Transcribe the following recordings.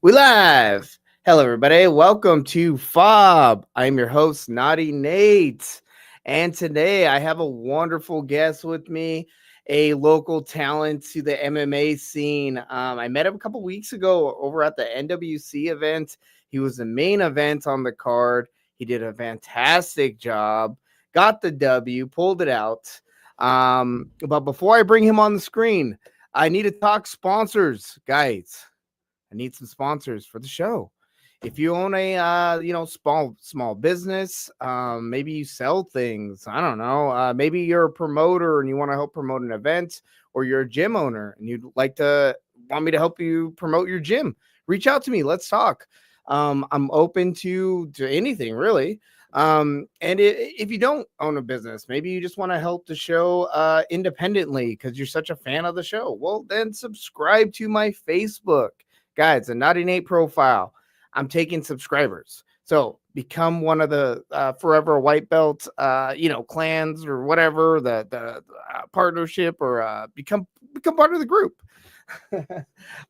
We live. Hello, everybody. Welcome to FAWB. I'm your host, Naughty Nate. And today I have a wonderful guest with me, a local talent to the MMA scene. I met him a couple weeks ago over at the NWC event. He was the main event on the card. He did a fantastic job, got the W, pulled it out. But before I bring him on the screen, I need to talk sponsors, guys. I need some sponsors for the show. If you own a small business, maybe you sell things. I don't know. Maybe you're a promoter and you want to help promote an event, or you're a gym owner and you'd like to want me to help you promote your gym. Reach out to me. Let's talk. I'm open to anything really. If you don't own a business, maybe you just want to help the show independently because you're such a fan of the show. Well, then subscribe to my Facebook. Guys, a Naughty Nate profile. I'm taking subscribers. So become one of the forever white belt, clans or whatever, the partnership, or become part of the group.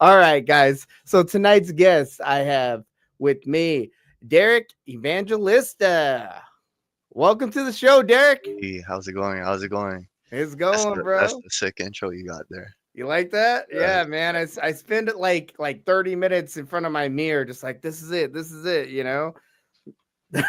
All right, guys. So tonight's guest I have with me, Derrick Evangelista. Welcome to the show, Derrick. Hey, how's it going? How's it going? It's That's going, the that's bro. the sick intro you got there. You like that? Yeah, Yeah, man. I spend it like 30 minutes in front of my mirror, just like this is it. This is it, you know. like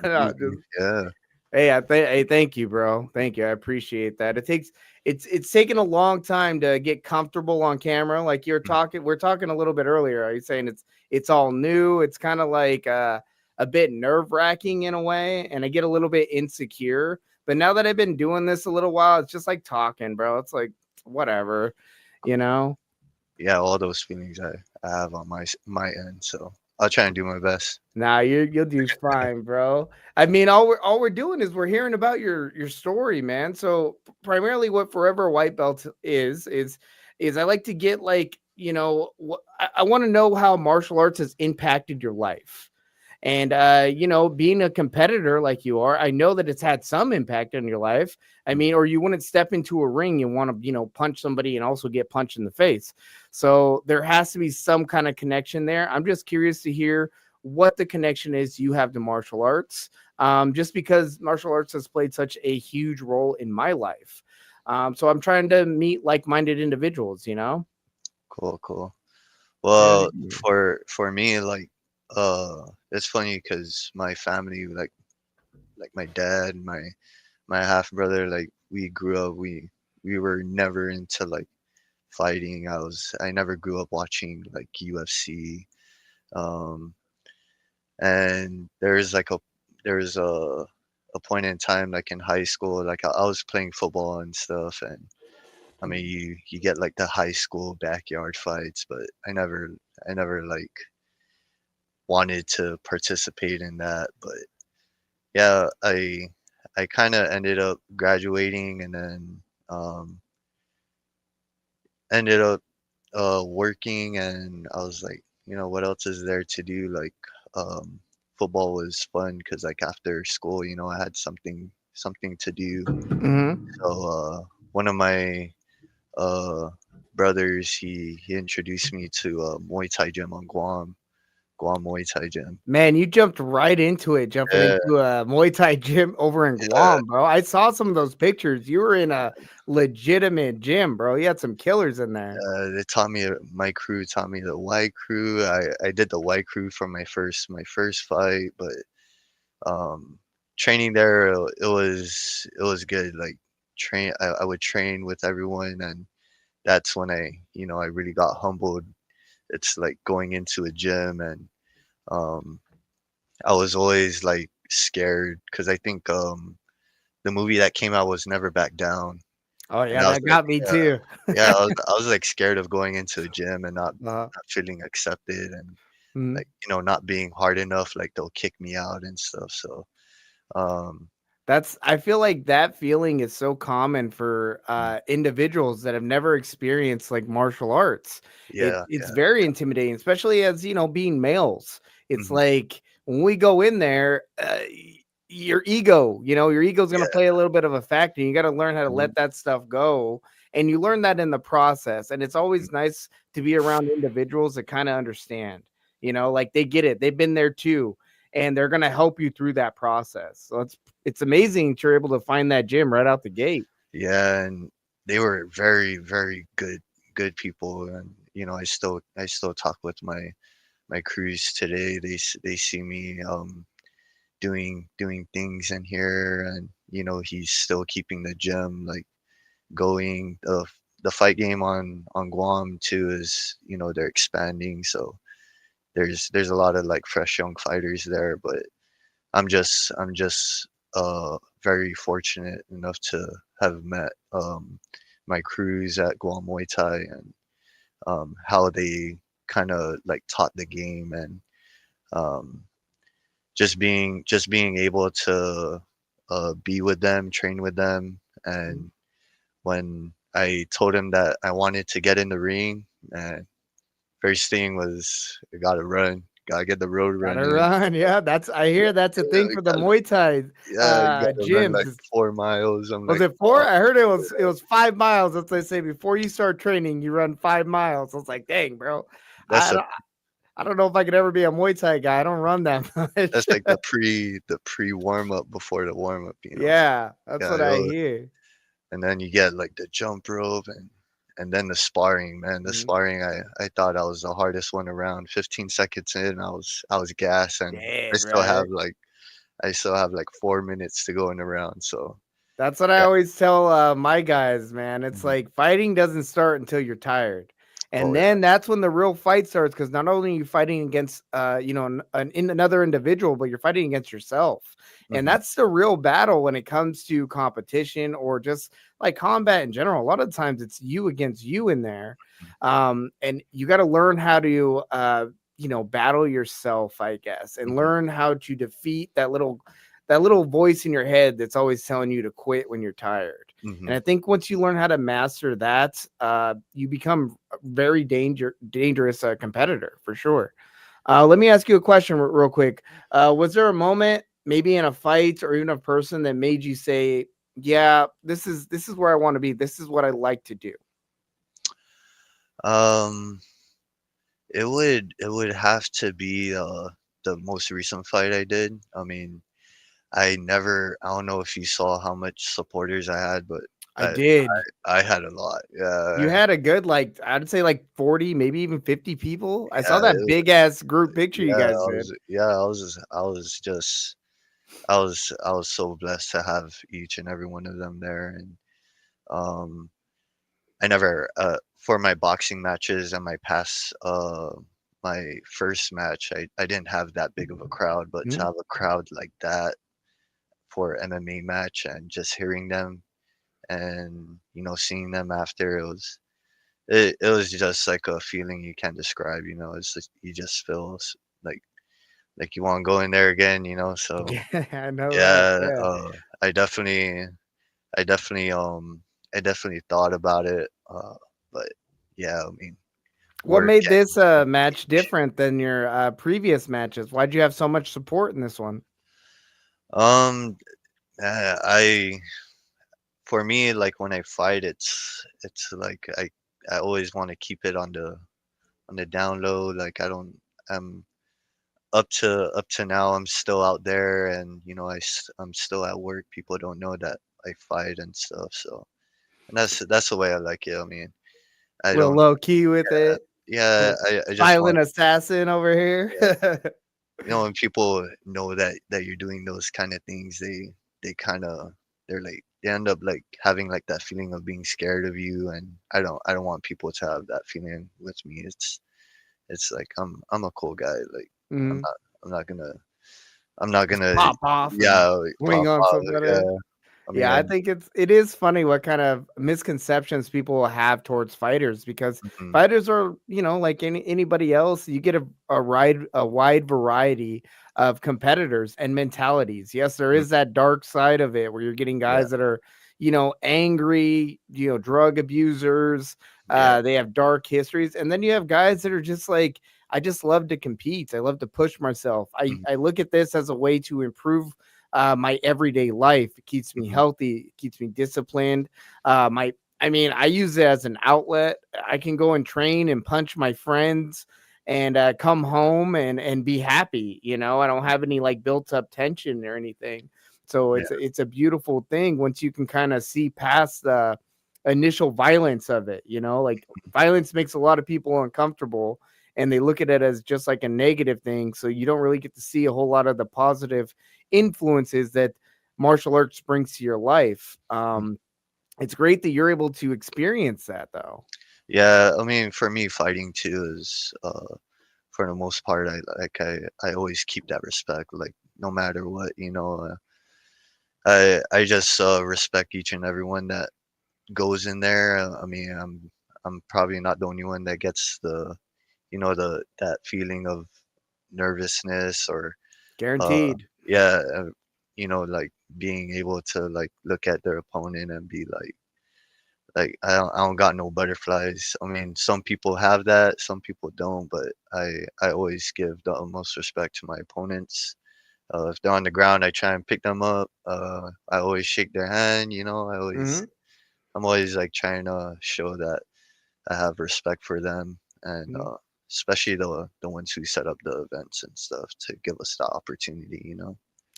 No, completely. Yeah. hey, thank you, bro. Thank you. I appreciate that. It's taken a long time to get comfortable on camera. Like Mm. we're talking a little bit earlier. Are you saying it's all new? It's kind of like a bit nerve-wracking in a way, and I get a little bit insecure. But now that I've been doing this a little while, it's just like talking, bro. It's like whatever, you know. Yeah, all those feelings I have on my end, so I'll try and do my best. Nah, you'll do fine, bro. I mean, all we're doing is we're hearing about your story, man. So primarily, what Forever White Belt is I like to get like I want to know how martial arts has impacted your life. And being a competitor like you are, I know that it's had some impact on your life. I Mm. mean, or you wouldn't step into a ring and want to, punch somebody and also get punched in the face. So there has to be some kind of connection there. I'm just curious to hear what the connection is you have to martial arts. Just because martial arts has played such a huge role in my life. So I'm trying to meet like-minded individuals, you know? Cool, cool. Yeah. Well, for me, like, it's funny because my family, like my dad, my half brother, like we grew up, we were never into like fighting. I never grew up watching like UFC. Um, and there's a point in time like in high school, like I was playing football and stuff, and I mean you get like the high school backyard fights, but I never like wanted to participate in that. But yeah, I kind of ended up graduating, and then ended up working, and I was like, what else is there to do? Like, um, football was fun because like after school, I had something to do. Hmm. So one of my uh, brothers, he introduced me to a Muay Thai gym on Guam Muay Thai gym. Man, you jumped right into it, jumping Yeah, into a Muay Thai gym over in yeah. Guam, bro. I saw some of those pictures. You were in a legitimate gym, bro. You had some killers in there. They taught me my crew taught me the Y crew. I did the Y crew for my first fight, but um, training there, it was good. Like I would train with everyone, and that's when I really got humbled. It's like going into a gym, and um, I was always like scared because I think the movie that came out was Never Back Down, Oh and yeah, I was that like, got me too. yeah, I was like scared of going into a gym and not uh, not feeling accepted, and mhm. like not being hard enough, like they'll kick me out and stuff. So um, I feel like that feeling is so common for mm, individuals that have never experienced like martial arts. yeah, It's yeah. very intimidating, especially as being males. It's Mhm. like when we go in there, your ego, your ego's gonna Yeah. play a little bit of a factor. You got to learn how to Mhm. let that stuff go, and you learn that in the process. And it's Mm. always nice to be around individuals that kind of understand. Like they get it. They've been there too. And they're gonna help you through that process. So it's amazing that you're able to find that gym right out the gate. Yeah, and they were very, very good people, and I still talk with my crews today. They see me doing things in here, and he's still keeping the gym like going. The fight game on Guam too is they're expanding, so there's a lot of like fresh young fighters there, but I'm just very fortunate enough to have met my crews at Guam Muay Thai, and how they kind of like taught the game, and um, just being able to be with them, train with them. And when I told him that I wanted to get in the ring, and first thing was I gotta run, gotta get the road Gotta running. run. Yeah, I hear that's a thing for the Gotta, Muay Thai yeah, you gotta run like gyms. 4 miles. I'm Was like, it oh, 4? I heard it was 5 miles. That's what they say before you start training, you run 5 miles. I was like, dang, bro. that's I a don't I don't know if I could ever be a Muay Thai guy. I don't run that much. that's like the pre warm up before the warm up. Yeah, that's Yeah, what I hear. and then you get like the jump rope, and then the sparring, man. The Mhm. sparring, I thought I was the hardest one around. 15 seconds in, I was gassed, and I Dead, still have right? like I still have like 4 minutes to go in the round. So That's what I yeah. always tell my guys, man. It's Mhm. like fighting doesn't start until you're tired. And Oh yeah. then that's when the real fight starts because not only are you fighting against, in another individual, but you're fighting against yourself. And Hmm. that's the real battle when it comes to competition or just like combat in general. A lot of times it's you against you in there. And you got to learn how to, battle yourself, I guess, and Hmm. learn how to defeat that little voice in your head that's always telling you to quit when you're tired. And Hmm. I think once you learn how to master that, you become a very dangerous competitor for sure. Let me ask you a question real quick. Was there a moment, maybe in a fight or even a person, that made you say, "Yeah, this is where I want to be. This is what I like to do." Um, it would have to be the most recent fight I did. I mean, I don't know if you saw how much supporters I had, but I I did. I had a lot. You Yeah, had a good, like, I'd say like 40, maybe even 50 people. I saw yeah, that big ass group picture you yeah. guys did. I was so blessed to have each and every one of them there, and um, I never for my boxing matches and my first match, I didn't have that big of a crowd, but to Mhm. have a crowd like that for MMA match and just hearing them, and seeing them after, it was just like a feeling you can't describe. It's just you just feel like you want to go in there again. So Yeah, I know that. yeah, Yeah. I definitely I definitely I definitely thought about it, but yeah, I mean, What work made this and match dedication. different than your previous matches? Why'd you have so much support in this one? Um, I for me, like when I fight, it's like I always want to keep it on the down low. Like I'm up to now. I'm still out there, and I'm still at work. People don't know that I fight and stuff. So, and that's the way I like it. I mean, I Little don't. low key with it. Yeah, Little I just silent want. assassin over here. When people know that you're doing those kind of things, they kind of they're like they end up like having like that feeling of being scared of you, and I don't want people to have that feeling with me. It's like I'm a cool guy. Like I'm Mhm. not I'm not gonna I'm not Just gonna pop off yeah, and like, swing pop on out. somebody. Yeah, I mean, Yeah, I think it is funny what kind of misconceptions people have towards fighters because mhm, fighters are, like anybody else, you get a wide variety of competitors and mentalities. Yes, there mhm, is that dark side of it where you're getting yeah, guys that are, angry, drug abusers, yeah, they have dark histories, and then you have guys that are just like, I just love to compete. I love to push myself. I mhm, I look at this as a way to improve my everyday life. It keeps me mhm, healthy. It keeps me disciplined. I mean, I use it as an outlet. I can go and train and punch my friends and come home and be happy. I don't have any like built up tension or anything. So Yeah. it's a beautiful thing once you can kind of see past the initial violence of it. Like violence makes a lot of people uncomfortable, and they look at it as just like a negative thing. So you don't really get to see a whole lot of the positive influences that martial arts brings to your life. It's great that you're able to experience that though. Yeah, I mean, for me, fighting too is for the most part, I always keep that respect, like no matter what, I just respect each and every one that goes in there. I mean, I'm probably not the only one that gets the that feeling of nervousness or uh Guaranteed. yeah, like being able to like look at their opponent and be like I don't got no butterflies. I mean, some people have that, some people don't, but I always give the utmost respect to my opponents. If they're on the ground, I try and pick them up. I always shake their hand. Hmm. I'm always like trying to show that I have respect for them, and especially the ones who set up the events and stuff to give us the opportunity.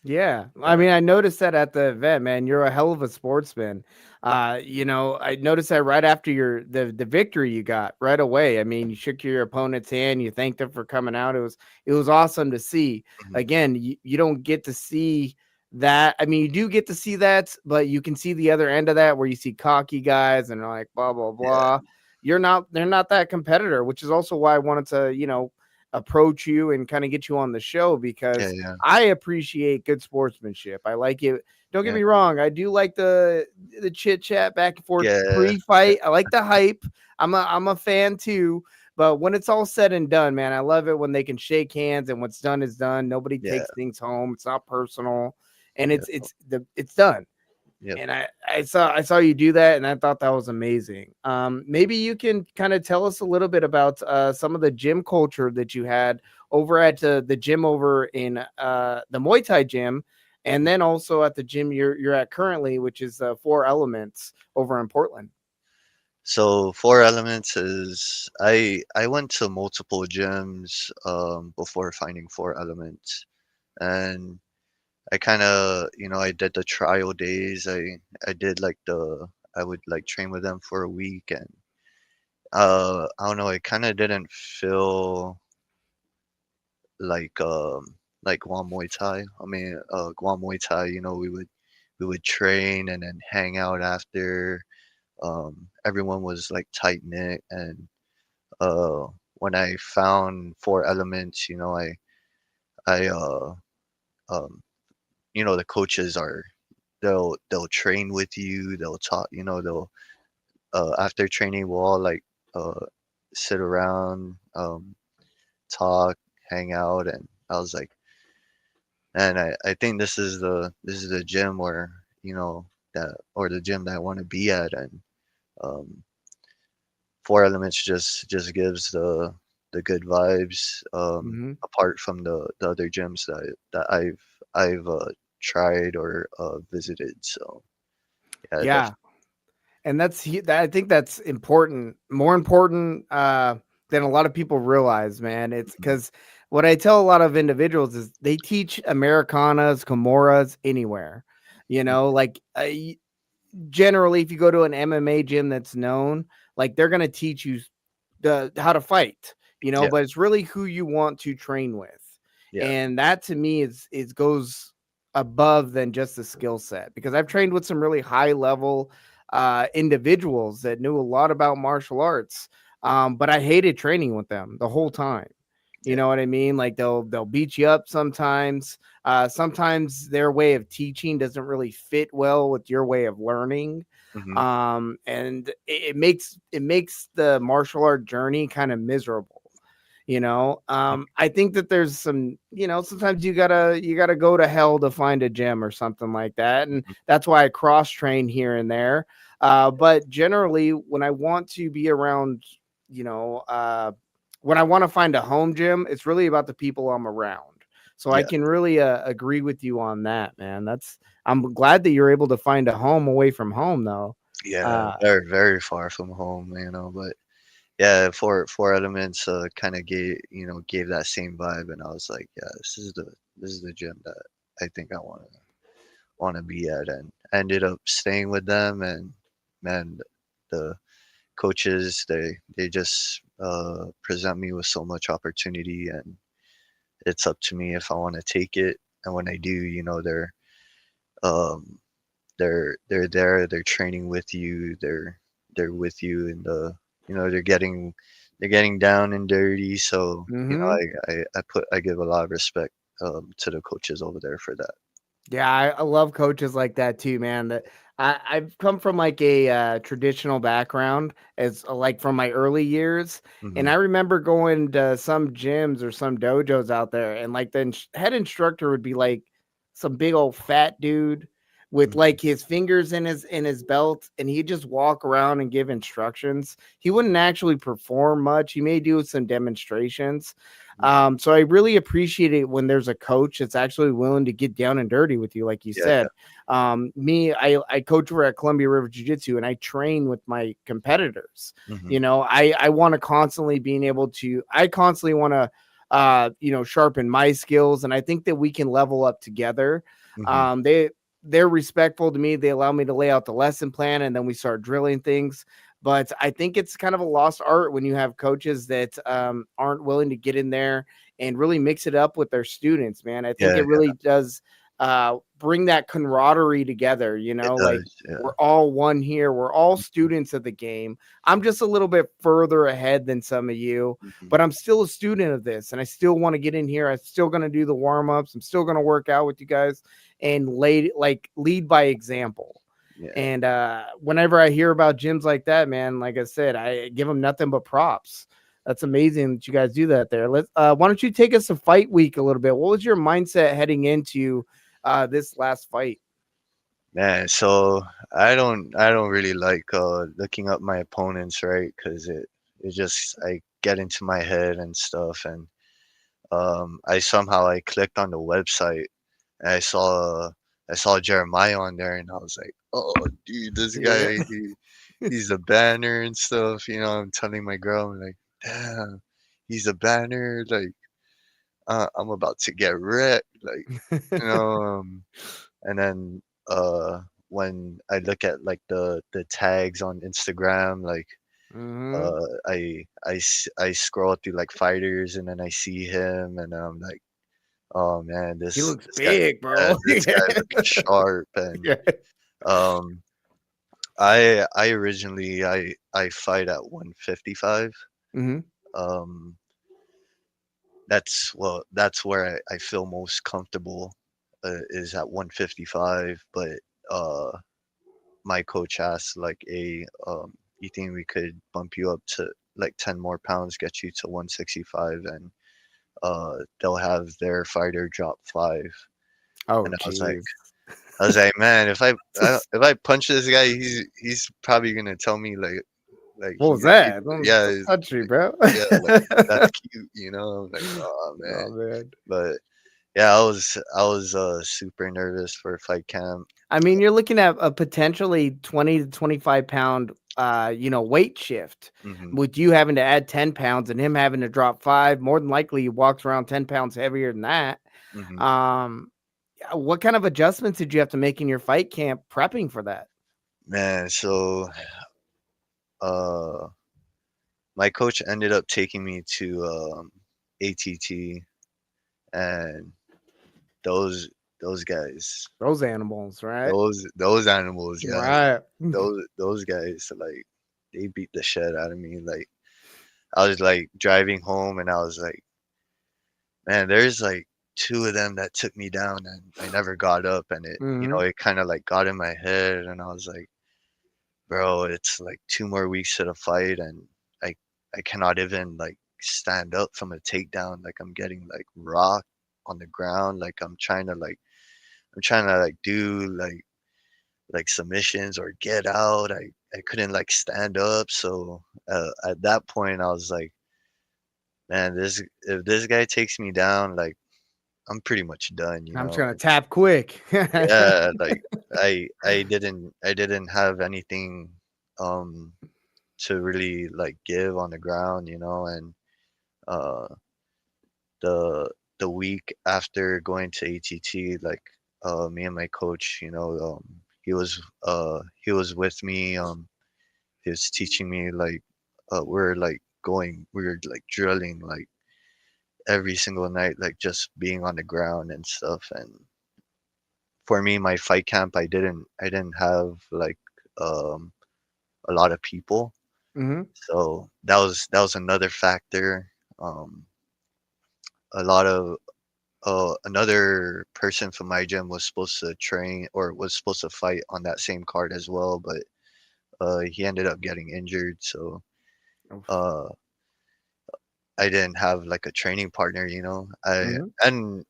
Yeah. I Yeah. mean, I noticed that at the event, man. You're a hell of a sportsman. I noticed that right after the victory you got right away. I mean, you shook your opponent's hand, you thanked them for coming out. It was awesome to see. Mhm. Again, you don't get to see that. I mean, you do get to see that, but you can see the other end of that where you see cocky guys and they're like blah blah Yeah. blah. They're not that competitor, which is also why I wanted to, approach you and kind of get you on the show Yeah. because Yeah. I appreciate good sportsmanship. I like it. Don't get Yeah. me wrong. I do like the chit chat back and forth Yeah. Yeah. pre-fight. I like the hype. I'm a fan too. But when it's all said and done, man, I love it when they can shake hands and what's done is done. Nobody Yeah. takes things home. It's not personal, and Yeah. it's done. Yep. And I saw you do that, and I thought that was amazing. Maybe you can kind of tell us a little bit about some of the gym culture that you had over at the gym over in the Muay Thai gym, and then also at the gym you're at currently, which is Four Elements over in Portland. So four elements is I went to multiple gyms before finding four elements, and I kind of I did the trial days. I did like I would like train with them for a week, and I don't know, I kind of didn't feel like Guam Muay Thai. I mean, Guam Muay Thai, we would train and then hang out after. Everyone was like tight knit, and uh, when I found four elements, I um, the coaches are they'll train with you. They'll talk. They'll after training, we'll all like uh, sit around, talk, hang out, and I was like, and I think this is the gym where that or the gym that I want to be at, and um, Four Elements just gives the good vibes, Hmm. apart from the other gyms that I've tried or visited. So yeah, Yeah, and I think that's important, more important than a lot of people realize, man. It's definitely. because what I tell a lot of individuals is they teach Americanas, Kimuras anywhere. Like generally, if you go to an MMA gym that's known, like they're gonna teach you the how to fight, Yeah, but it's really who you want to train with. yeah, And that to me is goes above than just the skill set because I've trained with some really high level individuals that knew a lot about martial arts. But I hated training with them the whole time. You yeah. know what I mean? Like they'll beat you up sometimes. Sometimes their way of teaching doesn't really fit well with your way of learning, Hmm. and it makes the martial art journey kind of miserable. I think that there's some, sometimes you gotta go to hell to find a gym or something like that, and Hmm. that's why I cross train here and there. But generally, when I want to be around, you know, when I want to find a home gym, it's really about the people I'm around. So I Yeah, can really agree with you on that, man. I'm glad that you're able to find a home away from home, though. yeah. Uh, Very very far from home, but yeah, four elements kind of gave that same vibe, and I was like, yeah, this is the gym that I think I want to be at, and I ended up staying with them, and man, the coaches they just present me with so much opportunity, and it's up to me if I want to take it, and when I do, um they're there, they're training with you, they're with you in the they're getting down and dirty. So Mm-hmm. I give a lot of respect to the coaches over there for that. Yeah, I love coaches like that too, man. That I've come from like a traditional background as like from my early years, and Hmm. I remember going to some gyms or some dojos out there, and like the head instructor would be like some big old fat dude with Hmm. like his fingers in his belt, and he'd just walk around and give instructions. He wouldn't actually perform much. He may do some demonstrations, Hmm. so I really appreciate it when there's a coach that's actually willing to get down and dirty with you, like you Yeah, said. I coach over at Columbia River Jiu Jitsu, and I train with my competitors. yeah. Hmm. I want to constantly being able to. I constantly want to, sharpen my skills, and I think that we can level up together. Hmm. They're respectful to me. They allow me to lay out the lesson plan, and then we start drilling things. But I think it's kind of a lost art when you have coaches that aren't willing to get in there and really mix it up with their students, man. I think Yeah, it really does bring that camaraderie together, it like does. Yeah. we're all one here. We're all students of the game. I'm just a little bit further ahead than some of you, Hmm. but I'm still a student of this and I still want to get in here. I'm still going to do the warm ups. I'm still going to work out with you guys and lead by example. Yeah. And whenever I hear about gyms like that, man, like I said, I give them nothing but props. That's amazing that you guys do that there. Why don't you take us to fight week a little bit? What was your mindset heading into this last fight? Man, so I don't really like looking up my opponents, right? Because it just I get into my head and stuff, and I clicked on the website, and I saw Jeremiah on there, and I was like, oh, dude, this Yeah. guy he's a banner and stuff. I'm telling my girl, I'm like, damn, he's a banner. Like, I'm about to get wrecked. Like, you know. And then when I look at like the tags on Instagram, like Hmm. I scroll through like fighters, and then I see him, and I'm like, oh man, He this looks this guy, big, yeah, bro. this guy looking sharp. And Yeah. um I originally I fight at 155. Hmm. Um that's where I feel most comfortable, is at 155. But uh my coach asked, like, you think we could bump you up to like 10 more pounds, get you to 165, and they'll have their fighter drop 5. Oh, And jeez. I was like, man, if I punch this guy, he's probably gonna tell me like What was he's that? Don't, yeah, don't touch me, like, bro. yeah, like, that's cute. I'm like, oh man. Oh man. But yeah, I was super nervous for fight camp. I mean, you're looking at a potentially 20 to 25 pound, weight shift Hmm. with you having to add 10 pounds and him having to drop 5. More than likely, he walks around 10 pounds heavier than that. Hmm. Um, yeah, what kind of adjustments did you have to make in your fight camp prepping for that? Man, so uh my coach ended up taking me to ATT, and those those guys, Those animals, right? those animals, yeah, Right. those guys, like, they beat the shit out of me. Like, I was like driving home, and I was like, man, there's like two of them that took me down, and I never got up, and Hmm. it kind of like got in my head, and I was like, bro, it's like 2 more weeks to the fight, and I I cannot even like stand up from a takedown. Like, I'm getting like rocked on the ground. Like, I'm trying to like do like submissions or get out. I couldn't like stand up. So at that point, I was like, man, this if this guy takes me down, like, I'm pretty much done. I'm just gonna tap quick. Yeah, like, I didn't have anything um to really like give on the ground, and uh the the week after going to ATT, like me and my coach, he was with me. He was teaching me like we were like drilling like every single night, like just being on the ground and stuff. And for me, my fight camp, I didn't have like um a lot of people, Mm-hmm. so that was another factor. Um, a lot of another person from my gym was supposed to train or was supposed to fight on that same card as well, but he ended up getting injured, so uh, I didn't have like a training partner, I Mm-hmm. and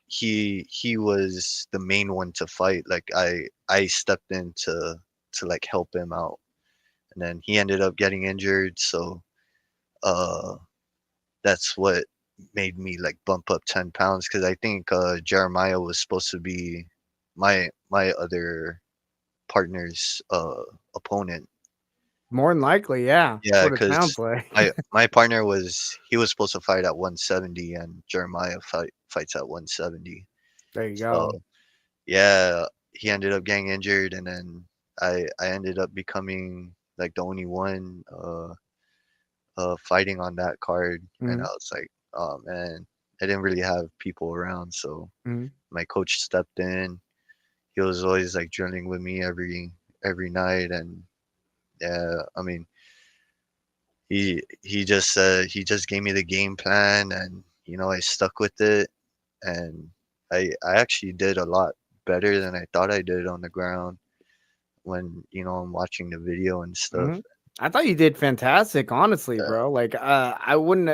he was the main one to fight. Like I stepped in to like help him out, and then he ended up getting injured, so uh, that's what made me like bump up 10 pounds because I think Jeremiah was supposed to be my other partner's opponent. More than likely, yeah. That's Yeah, what it because sounds like. my partner he was supposed to fight at 170 and Jeremiah fights at 170. There you So go. yeah, he ended up getting injured, and then I ended up becoming like the only one fighting on that card, and I Mm-hmm. was like, oh man, I didn't really have people around, so Mm-hmm. my coach stepped in. He was always like drilling with me every night, and yeah, I mean, he just gave me the game plan, and I stuck with it, and I actually did a lot better than I thought I did on the ground when I'm watching the video and stuff. Mhm. I thought you did fantastic, honestly, Yeah. bro. Like, I wouldn't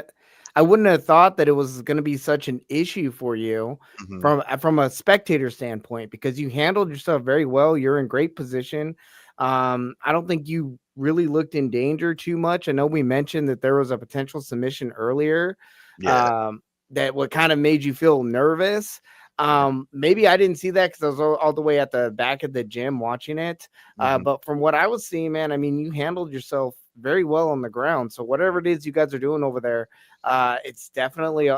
have thought that it was gonna be such an issue for you Hmm. from a spectator standpoint because you handled yourself very well. You're in great position. I don't think you really looked in danger too much. I know we mentioned that there was a potential submission earlier, Yeah. um, that what kind of made you feel nervous. Maybe I didn't see that because I was all the way at the back of the gym watching it. Hmm. But from what I was seeing, man, I mean, you handled yourself very well on the ground. So whatever it is you guys are doing over there, it's definitely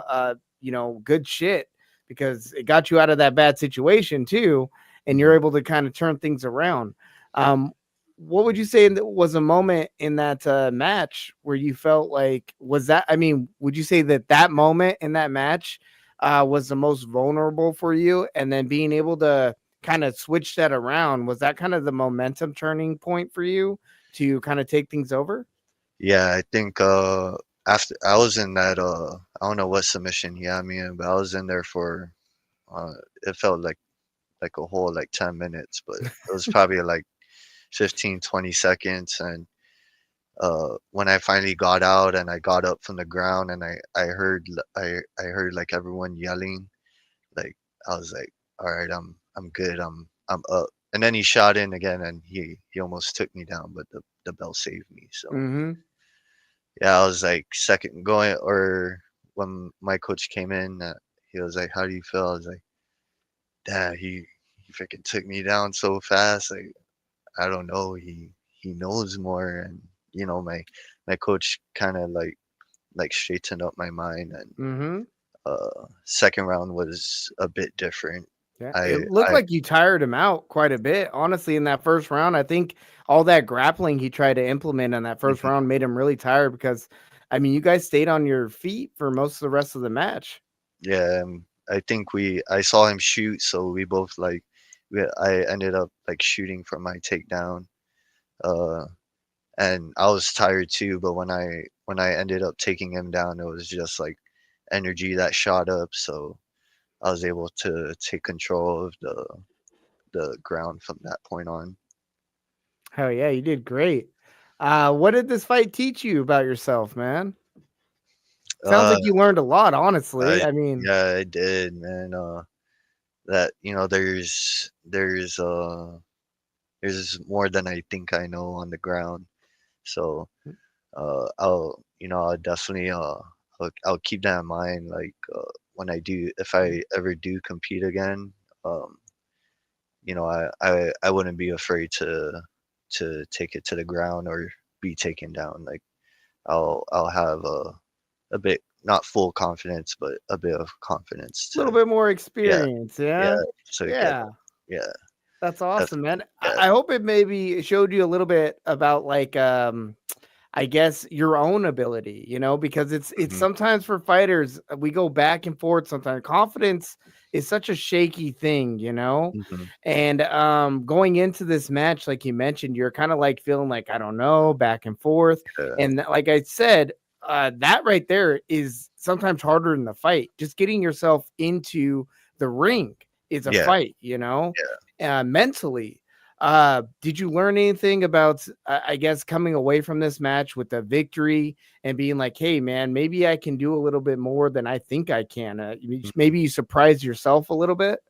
good shit because it got you out of that bad situation too, and you're Hmm. able to kind of turn things around. Um, what would you say was a moment in that match where you felt like was that? I mean, would you say that that moment in that match was the most vulnerable for you, and then being able to kind of switch that around, was that kind of the momentum turning point for you to kind of take things over? Yeah, I think after I was in that I don't know what submission he had me in, but I was in there for uh it felt like a whole like 10 minutes, but it was probably like 15, 20 seconds. And when I finally got out and I got up from the ground and I heard like everyone yelling, like I was like, all right, I'm good, I'm up. And then he shot in again and he almost took me down, but the bell saved me. So Mhm. yeah, I was like second going, or when my coach came in, he was like, how do you feel? I was like, damn, he freaking took me down so fast. Like I don't know, he knows more. And my coach kind of like straightened up my mind. And Mhm. second round was a bit different. Yeah, it I looked I like you tired him out quite a bit. Honestly, in that first round, I think all that grappling he tried to implement in that first Mhm. round made him really tired because I mean, you guys stayed on your feet for most of the rest of the match. Yeah, I think I saw him shoot, so we both like I ended up like shooting for my takedown. Uh, and I was tired too, but when I ended up taking him down, it was just like energy that shot up, so I was able to take control of the ground from that point on. Hell yeah, you did great. What did this fight teach you about yourself, man? Sounds Uh, like you learned a lot, honestly. I I mean, yeah, I did, man. That there's more than I think I know on the ground. So I'll definitely I'll keep that in mind. Like when if I ever do compete again, um, I wouldn't be afraid to take it to the ground or be taken down. Like I'll have a bit, not full confidence, but a bit of confidence A little to, bit more yeah, experience, yeah, yeah? to get Yeah. up. Yeah, That's awesome, man. definitely. Yeah. I hope it maybe showed you a little bit about like I guess your own ability, because it's Hmm. sometimes for fighters we go back and forth sometimes. Confidence is such a shaky thing. Hmm. And going into this match, like you mentioned, you're kind of like feeling like I don't know, back and forth. Yeah. And like I said, that right there is sometimes harder than the fight. Just getting yourself into the ring is a Yeah. fight, Yeah. mentally. Did you learn anything about, I guess, coming away from this match with a victory and being like, hey, man, maybe I can do a little bit more than I think I can? Mhm. Maybe you surprised yourself a little bit.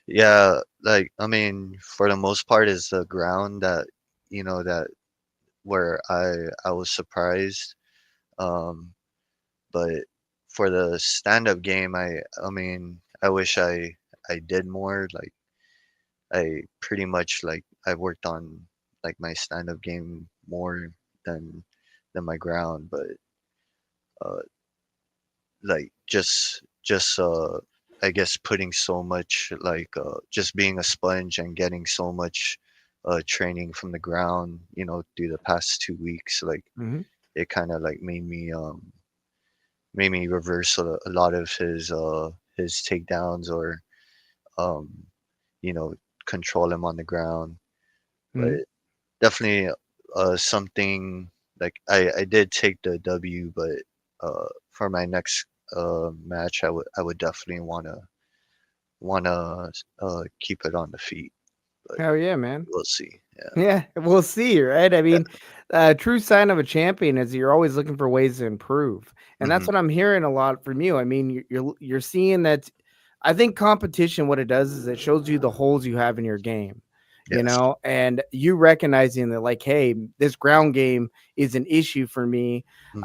Yeah, like I mean, for the most part, is the ground that that where I was surprised. Um, but for the stand-up game, I mean, I wish I did more. Like I pretty much like I worked on like my stand-up game more than my ground, but uh, like just I guess putting so much like just being a sponge and getting so much training from the ground, through the past 2 weeks, like Hmm. it kind of like made me reverse a lot of his takedowns, or um you know control him on the ground. But Hmm. definitely something like I did take the W, but for my next match, I would definitely wanna keep it on the feet, but Hell yeah, man. we'll see. Yeah. Yeah, we'll see, right? I Yeah. mean, true sign of a champion is you're always looking for ways to improve, and that's Hmm. what I'm hearing a lot from you. I mean, you're seeing that. I think competition, what it does is it shows you the holes you have in your game, Yes. and you recognizing that, like, hey, this ground game is an issue for me. Hmm.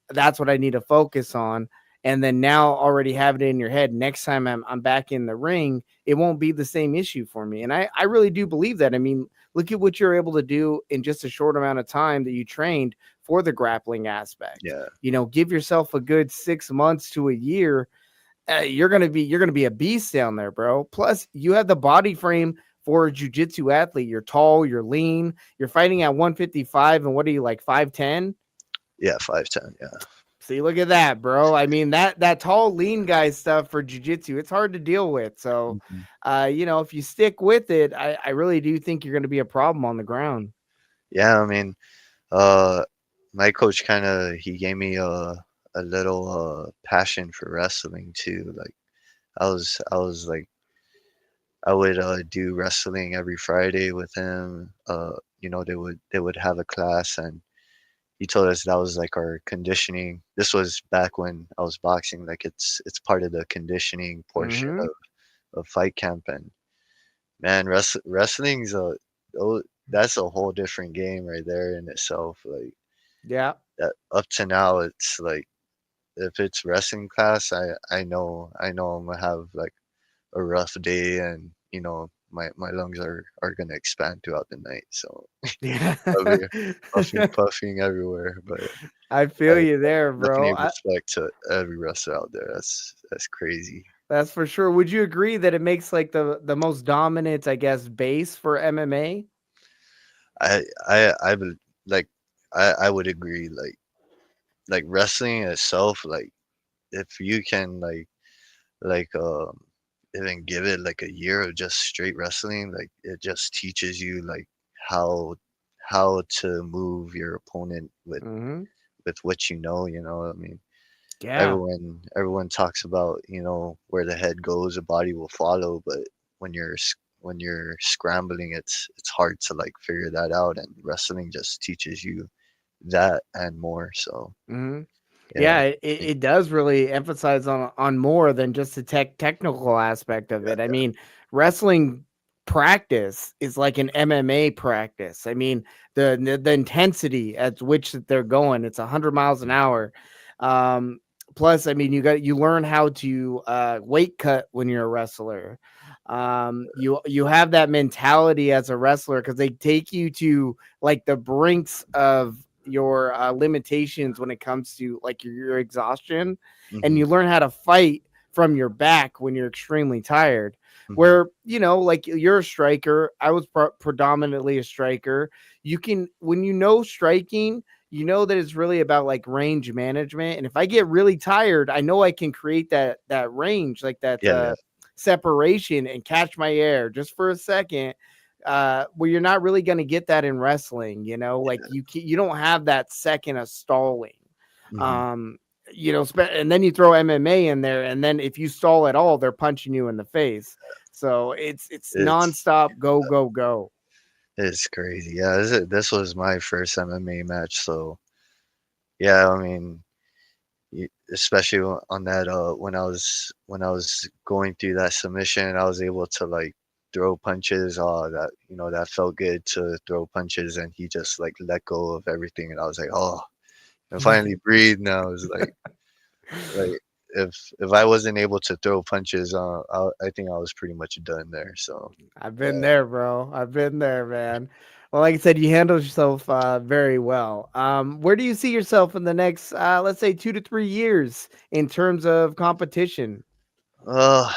That's what I need to focus on. And then now already have it in your head. Next time I'm back in the ring, it won't be the same issue for me. And I really do believe that. I mean, look at what you're able to do in just a short amount of time that you trained for the grappling aspect. Yeah. Give yourself a good 6 months to a year. You're gonna be a beast down there, bro. Plus, you have the body frame for a jujitsu athlete. You're tall, you're lean, you're fighting at 155, and what are you, like 5'10"? Yeah. 5'10". Yeah. See, look at that, bro. I mean, that tall, lean guy stuff for jujitsu, it's hard to deal with. So, Hmm. if you stick with it, I really do think you're gonna be a problem on the ground. Yeah. I mean, uh, my coach kind of he gave me a little passion for wrestling too. Like I was like I would do wrestling every Friday with him. They would have a class, and he told us that was like our conditioning. This was back when I was boxing. Like it's part of the conditioning portion Mhm. of fight camp. And man, wrestling's oh, that's a whole different game right there in itself. Like Yeah. that up to now, it's like if it's wrestling class, I know I'm gonna have like a rough day, and my lungs are gonna expand throughout the night. So Yeah. I'll be puffing everywhere. But I I feel you there, bro. definitely respect to every wrestler out there. That's crazy. That's for sure. Would you agree that it makes like the most dominant, I guess, base for MMA? I bel like I would agree. Like wrestling itself, like if you can like even give it like a year of just straight wrestling, like it just teaches you like how how to move your opponent Mhm. with what I mean, Yeah. everyone talks about, where the head goes, the body will follow, but when you're scrambling, it's hard to like figure that out, and wrestling just teaches you that and more. So Mhm. yeah. Yeah, it does really emphasize on more than just the technical aspect of it. I Yeah. mean, wrestling practice is like an MMA practice. I mean, the intensity at which that they're going, it's 100 miles an hour. Um, Plus, I mean, you learn how to weight cut when you're a wrestler. You have that mentality as a wrestler because they take you to like the brinks of your limitations when it comes to like your exhaustion, and Mhm. you learn how to fight from your back when you're extremely tired. Mhm. Where like you're a striker, I was predominantly a striker. You can, when you know striking, you know that it's really about like range management. And if I get really tired, I know I can create that range, like that Yeah, yeah. separation and catch my air just for a second. Where you're not really going to get that in wrestling, like you don't have that second of stalling. Mhm. Um, and then you throw MMA in there, and then if you stall at all, they're punching you in the face. So it's It's nonstop, go go go. it's crazy. Yeah, this was my first MMA match, so yeah, I mean, especially on that when I was going through that submission, I was able to like throw punches. That that felt good to throw punches, and he just like let go of everything, and I was like, oh, and finally breathe now. Is like if I wasn't able to throw punches, I think I was pretty much done there. So I've been yeah. there, bro. I've been there, man. Well, like I said, you handled yourself very well. Where do you see yourself in the next, let's say, 2 to 3 years in terms of competition? Uh,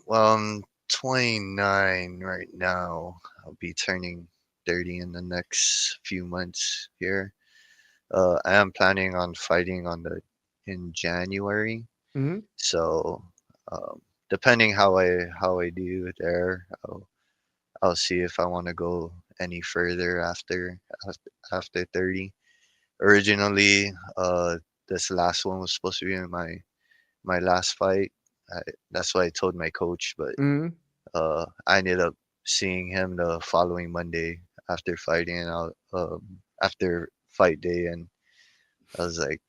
well, I'm 29 right now. I'll be turning 30 in the next few months here. I am planning on fighting in January. Hmm. So, depending how I do there, I'll see if I want to go any further after 30. Originally, this last one was supposed to be my last fight. I, that's what I told my coach, but Hmm. I ended up seeing him the following Monday after fighting, and after fight day, and I was like,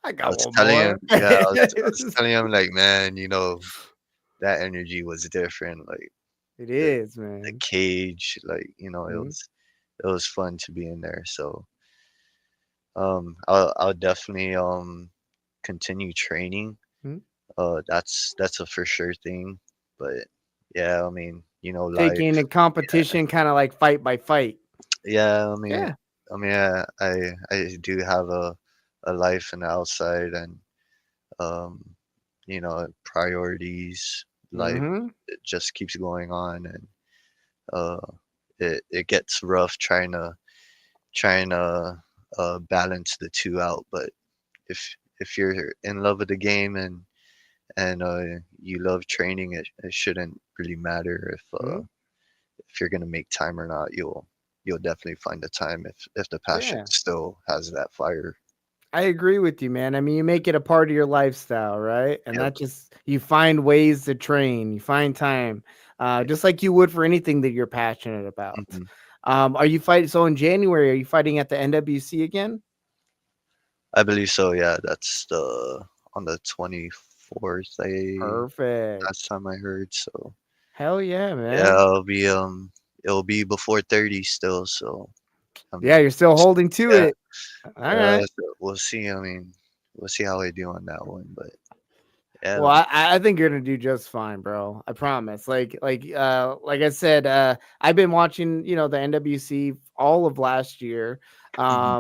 I I got was one telling him, more. yeah, I was telling him like, man, that energy was different, like It the is, the man. cage, like Mhm, it was fun to be in there. So I'll definitely continue training. mhm. That's a for sure thing, but yeah, I mean, Taking life. a competition kind of like fight by fight. Yeah, Yeah. I do have a life in the outside, and um, priorities. Life Hmm. it just keeps going on, and uh, it gets rough trying to balance the two out. But if you're in love with the game and you love training, it shouldn't really matter if you're gonna make time or not. You'll definitely find the time if the passion Yeah. still has that fire. I agree with you, man. I mean, you make it a part of your lifestyle, right? And Yep. that just you find ways to train, you find time, just like you would for anything that you're passionate about. Hmm. Are you fighting? So in January, are you fighting at the NWC again? I believe so. Yeah, that's the on the 24th. I Last Perfect. time I heard. So Hell yeah, yeah, man. it'll be before 30 still. So I Yeah, mean, you're still holding to yeah, it. All right. so we'll see. I mean, we'll see how I do on that one. But yeah, Well, I think you're gonna do just fine, bro. I promise. Like I said, I've been watching, the NWC all of last year. mhm,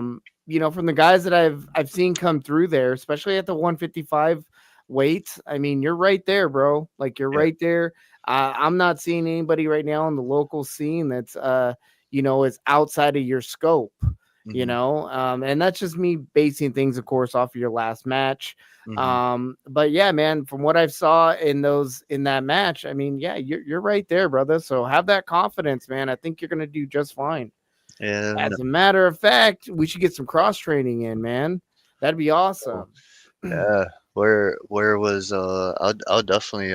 From the guys that I've seen come through there, especially at the 155 weight. I mean, you're right there, bro. Like you're yeah, right there. I'm not seeing anybody right now in the local scene that's is outside of your scope. mhm, And that's just me basing things, of course, off of your last match. mhm. But yeah, man, from what I saw in that match, I mean, yeah, you're right there, brother. So have that confidence, man. I think you're gonna do just fine. And As a matter of fact, we should get some cross training in, man. That'd be so awesome. yeah, where was I'll definitely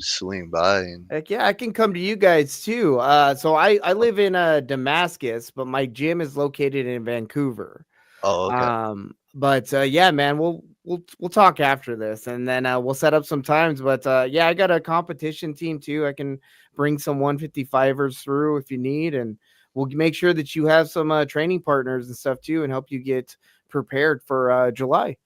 swing by and Heck yeah, I can come to you guys too. So I live in Damascus, but my gym is located in Vancouver. oh, okay. But yeah, man, we'll talk after this, and then we'll set up some times. But yeah, I got a competition team too. I can bring some 155ers through if you need, and we'll make sure that you have some training partners and stuff too, and help you get prepared for July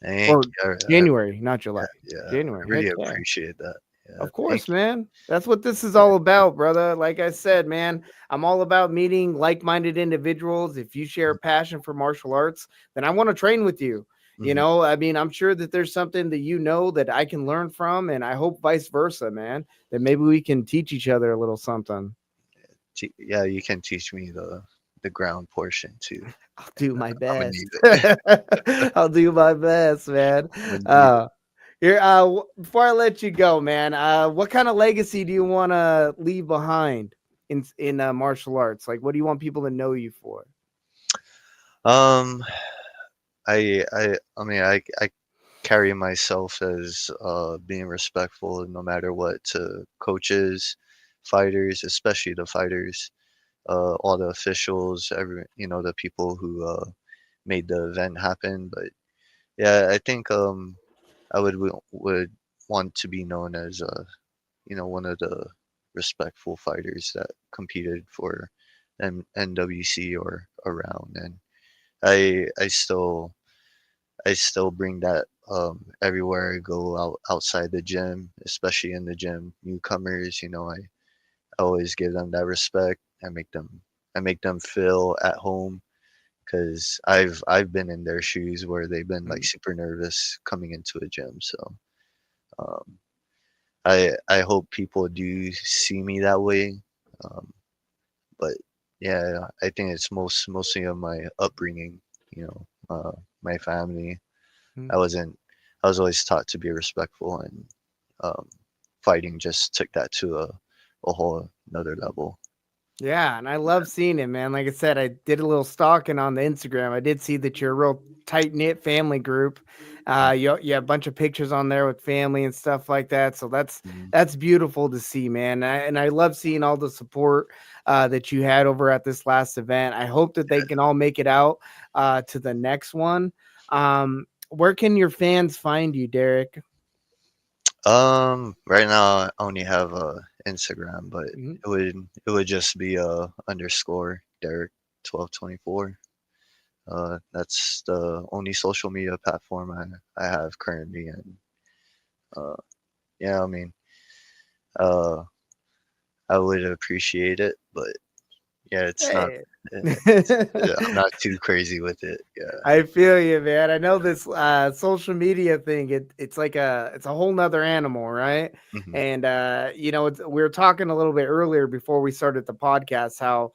Thank or you. January, not July. Yeah, I January. really Heck yeah. appreciate that. Yeah, Of course, thank man. That's what this is all about, brother. Like I said, man, I'm all about meeting like minded individuals. If you share a passion for martial arts, then I want to train with you. you. Hmm. I mean, I'm sure that there's something that you know that I can learn from, and I hope vice versa, man, that maybe we can teach each other a little something. Yeah, you can teach me the ground portion too. I'll do my I'm gonna best. need it. I'll do my best, man. I'm gonna need it. Uh, Before I let you go, man, what kind of legacy do you want to leave behind in martial arts? Like, what do you want people to know you for? Um, I mean, I carry myself as being respectful no matter what to coaches, fighters, especially the fighters, all the officials, the people who made the event happen. But yeah, I think I would want to be known as one of the respectful fighters that competed for NWC or around, and I still bring that everywhere I go outside the gym, especially in the gym. Newcomers, I always give them that respect. I make them feel at home because I've been in their shoes where they've been like Mhm. super nervous coming into a gym. So um, I hope people do see me that way. Um, but yeah, I think it's mostly of my upbringing. You know, my family. I Mhm. wasn't. I was always taught to be respectful, and um, fighting just took that to a whole another level. Yeah, and I love seeing it, man. Like I said, I did a little stalking on the Instagram. I did see that you're a real tight knit family group. You have a bunch of pictures on there with family and stuff like that. So Mhm. that's beautiful to see, man. And I love seeing all the support that you had over at this last event. I hope that they can all make it out to the next one. Where can your fans find you, Derrick? Right now I only have Instagram, but Mhm. it would just be underscore Derek 1224. That's the only social media platform I have currently, and uh, yeah, I mean, uh, I would appreciate it, but yeah, it's not. Hey. I'm not too crazy with it. Yeah. I feel you, man. I know this social media thing, it's a whole nother animal, right? Hmm. And we were talking a little bit earlier before we started the podcast how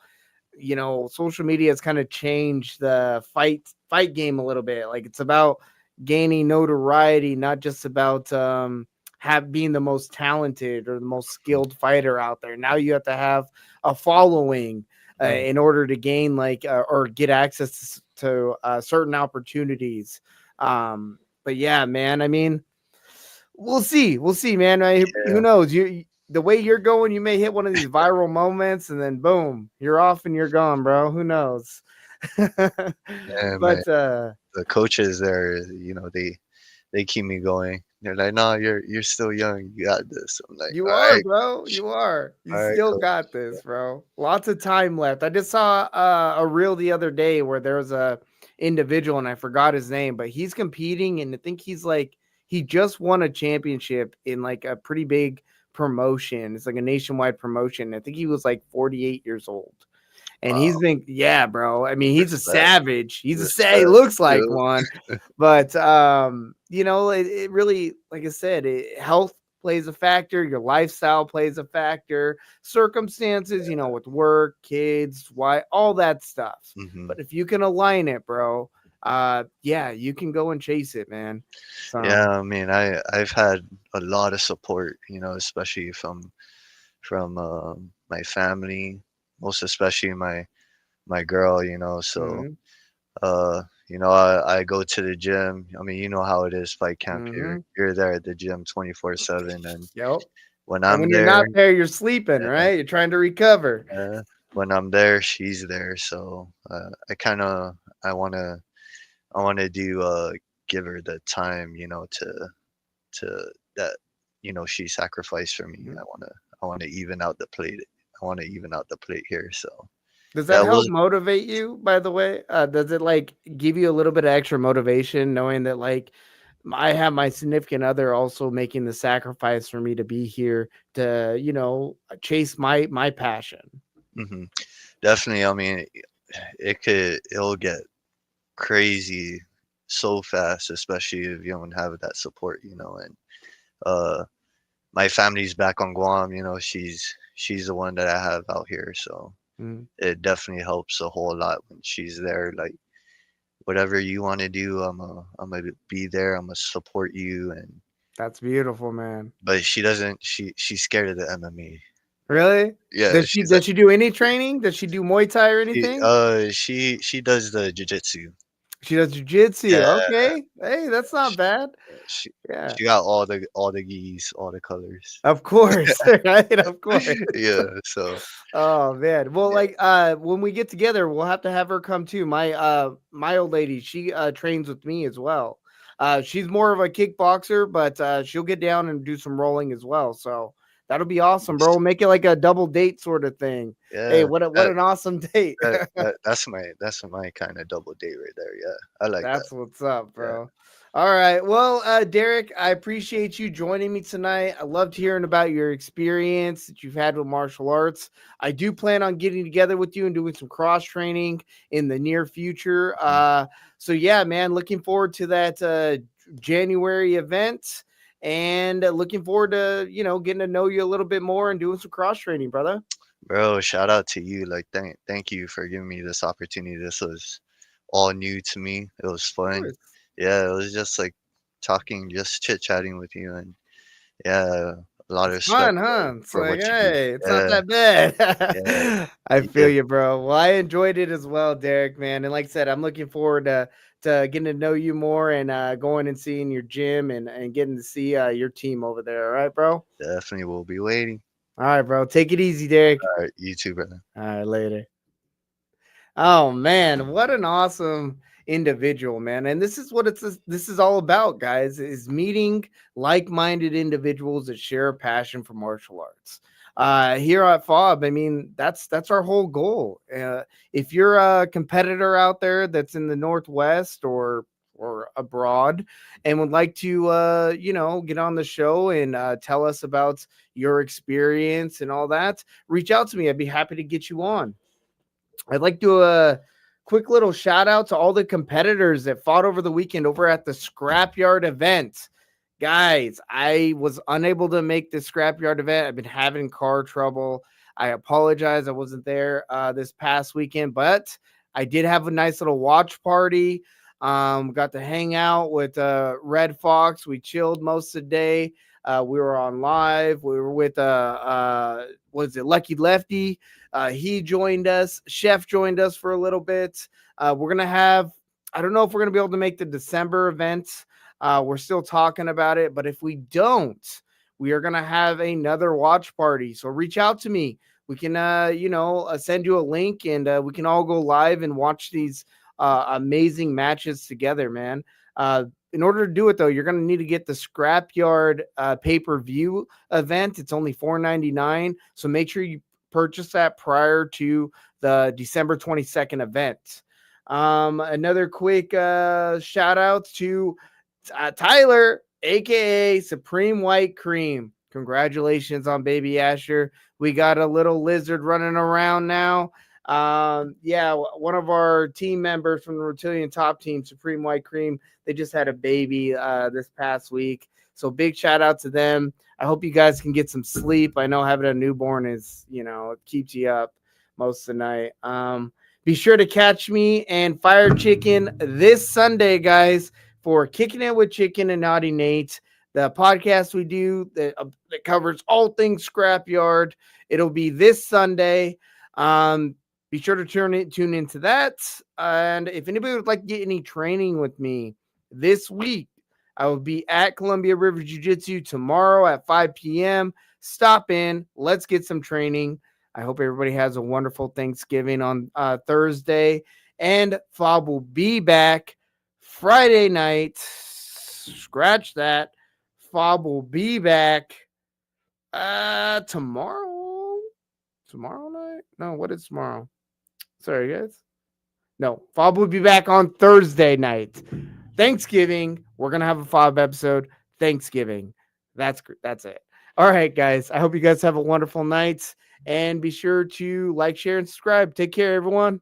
social media has kind of changed the fight game a little bit. Like it's about gaining notoriety, not just about have being the most talented or the most skilled fighter out there. Now you have to have a following Hmm. in order to gain or get access to certain opportunities. But yeah, man, I mean, we'll see, man. Who Yeah, knows? The way you're going, you may hit one of these viral moments, and then boom, you're off and you're gone, bro. Who knows? and my But the coaches there, they keep me going. They're like, "No, you're still young. You got this." I'm like, you "All are, right, bro. coach. You are. You All right, still coach." got this, bro. Lots of time left. I just saw a reel the other day where there was a individual, and I forgot his name, but he's competing, and I think he just won a championship in like a pretty big promotion. It's like a nationwide promotion. I think he was like 48 years old. And Wow, he's been, yeah, bro. I mean, he's a respect, savage. He respect, looks like dude. one. But it really, like I said, health plays a factor, your lifestyle plays a factor, circumstances, with work, kids, why all that stuff. Hmm. But if you can align it, bro, yeah, you can go and chase it, man. So Yeah, I mean, I've had a lot of support, especially from my family, most especially my girl, so mhm, I go to the gym. I mean, you know how it is, fight camp. You're mhm. you're there at the gym 24/7, and Yep. when And I'm when you're there, not there, you're sleeping, uh, right? You're trying to recover. when I'm there, she's there. So I wanna do give her the time, to that she sacrificed for me. Mhm. I wanna even out the plate. I wanna even out the plate here. So Does yeah, that we'll help motivate you, by the way? Does it, like, give you a little bit of extra motivation knowing that, like, I have my significant other also making the sacrifice for me to be here to, chase my passion. Hmm. Definitely. I mean, it'll get crazy so fast, especially if you don't have that support, and uh my family's back on Guam, she's the one that I have out here, so Mm, it definitely helps a whole lot when she's there. Like whatever you want to do, I'm gonna be there. I'm gonna support you, and that's beautiful, man. but she doesn't. She's scared of the MMA. Really? Yeah, Does she she's like does she do any training? Does she do Muay Thai or she anything? uh she she does the jujitsu. She does jujitsu. Yeah, Okay. Hey, that's not she, bad. she Yeah. she got all the gis, all the colors. Of course. Right? Of course. Yeah, so Oh man. Well, yeah, like when we get together, we'll have to have her come too. My old lady, she trains with me as well. She's more of a kickboxer, but she'll get down and do some rolling as well. So that'll be awesome, bro. nice. We'll make it like a double date sort of thing. Hey, Yeah, what that, an awesome date. that's my kind of double date right there. Yeah, I like that. That's what's up, Yeah, bro. All right. Well, Derrick, I appreciate you joining me tonight. I loved hearing about your experience that you've had with martial arts. I do plan on getting together with you and doing some cross training in the near future. mm, So yeah, man, looking forward to that January event and looking forward to, getting to know you a little bit more and doing some cross training, brother. bro, shout out to you. Like, thank you for giving me this opportunity. This was all new to me. It was Of fun. course. Yeah, it was just like talking, just chit chatting with you, and yeah, a lot of It's respect fun, for huh? It's for like, what you do. hey, it's not Yeah, that bad. yeah, I you feel did. you, bro. Well, I enjoyed it as well, Derrick, man. And like I said, I'm looking forward to getting to know you more and going and seeing your gym and getting to see your team over there. All right, bro. Definitely will be waiting. All right, bro. Take it easy, Derrick. All right, you too, brother. All right, later. Oh man, what an awesome individual, man. And this is all about, guys, is meeting like-minded individuals that share a passion for martial arts. Here at FAWB, I mean, that's our whole goal. If you're a competitor out there that's in the Northwest or abroad and would like to get on the show and tell us about your experience and all that, reach out to me. I'd be happy to get you on. I'd like to a quick little shout out to all the competitors that fought over the weekend over at the Scrapyard event. Guys, I was unable to make the Scrapyard event. I've been having car trouble. I apologize. I wasn't there this past weekend, but I did have a nice little watch party. Got to hang out with Red Fox. We chilled most of the day. We were on live. We were with was it Lucky Lefty? He joined us. Chef joined us for a little bit. We're gonna have. I don't know if we're gonna be able to make the December event. We're still talking about it, but if we don't, we are gonna have another watch party. So reach out to me. We can, send you a link, and we can all go live and watch these amazing matches together, man. In order to do it, though, you're going to need to get the Scrapyard pay-per-view event. It's only $4.99, so make sure you purchase that prior to the December 22nd event. Another quick shout out to Tyler, aka Supreme White Cream. Congratulations on baby Asher. We got a little lizard running around now. Yeah, one of our team members from the Rotillion Top Team, Supreme White Cream, they just had a baby this past week. So big shout out to them. I hope you guys can get some sleep. I know having a newborn is, it keeps you up most of the night. Be sure to catch me and Fire Chicken this Sunday, guys, for Kicking It with Chicken and Naughty Nate, the podcast we do that covers all things Scrapyard. It'll be this Sunday. Be sure to tune into that. And if anybody would like to get any training with me this week, I will be at Columbia River Jiu Jitsu tomorrow at 5 p.m. Stop in. Let's get some training. I hope everybody has a wonderful Thanksgiving on Thursday. And FAWB will be back Friday night. Scratch that. FAWB will be back tomorrow. Tomorrow night? No, what is tomorrow? Sorry, guys. No, FAWB will be back on Thursday night. Thanksgiving. We're gonna have a FAWB episode. Thanksgiving. That's it. All right, guys. I hope you guys have a wonderful night, and be sure to like, share, and subscribe. Take care, everyone.